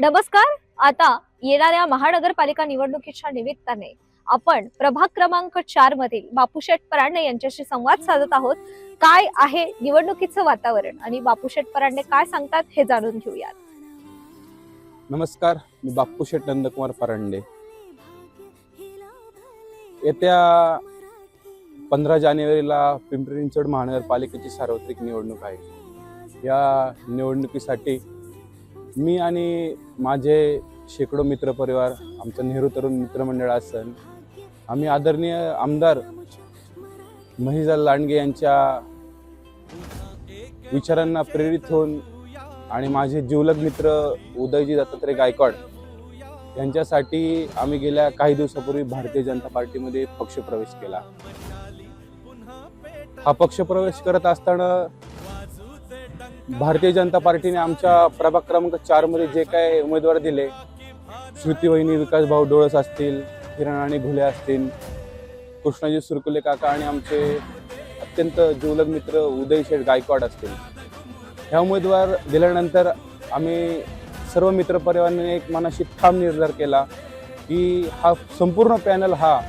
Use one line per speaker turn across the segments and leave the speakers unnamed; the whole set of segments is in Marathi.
नमस्कार. आता येणाऱ्या महानगरपालिका निवडणुकीच्या निमित्ताने आपण प्रभाग क्रमांक 4 मधील बापूशेठ परांडे यांच्याशी संवाद साधत आहोत. काय आहे निवडणुकीचं वातावरण आणि बापूशेठ परांडे काय सांगतात हे जाणून घेऊयात.
नमस्कार, मी बापूशेठ नंदकुमार परांडे. येत्या 15 जानेवारीला पिंपरी चिंचवड महानगरपालिकेची सार्वत्रिक निवडणूक आहे. या निवडणुकीसाठी मी आणि माझे शेकडो मित्रपरिवार, आमचं नेहरू तरुण मित्रमंडळ असेल, आम्ही आदरणीय आमदार महिजाल लांडगे यांच्या विचारांना प्रेरित होऊन आणि माझे जिवलग मित्र उदयजी दत्तात्रय गायकवाड यांच्यासाठी आम्ही गेल्या काही दिवसापूर्वी भारतीय जनता पार्टीमध्ये पक्षप्रवेश केला. हा पक्षप्रवेश करत असताना भारतीय जनता पार्टीने आमच्या प्रभाग क्रमांक 4 मध्ये जे काय उमेदवार दिले, श्रुती वहिनी विकास भाऊ डोळस असतील, किरण आणि घुले असतील, कृष्णाजी सुरकुले काका आणि आमचे अत्यंत जिवलग मित्र उदयशेठ गायकवाड असतील, ह्या उमेदवार दिल्यानंतर आम्ही सर्व मित्रपरिवाराने एक मनाशी ठाम निर्धार केला की हा संपूर्ण पॅनल हा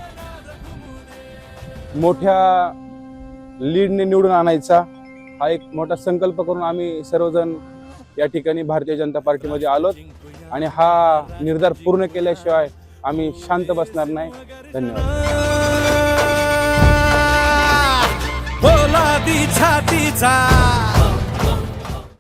मोठ्या लीडने निवडून आणायचा. हा एक मोठा संकल्प करून आम्ही सर्वजण या ठिकाणी भारतीय जनता पार्टीमध्ये आलोत आणि हा निर्धार पूर्ण केल्याशिवाय आम्ही शांत बसणार नाही. धन्यवाद.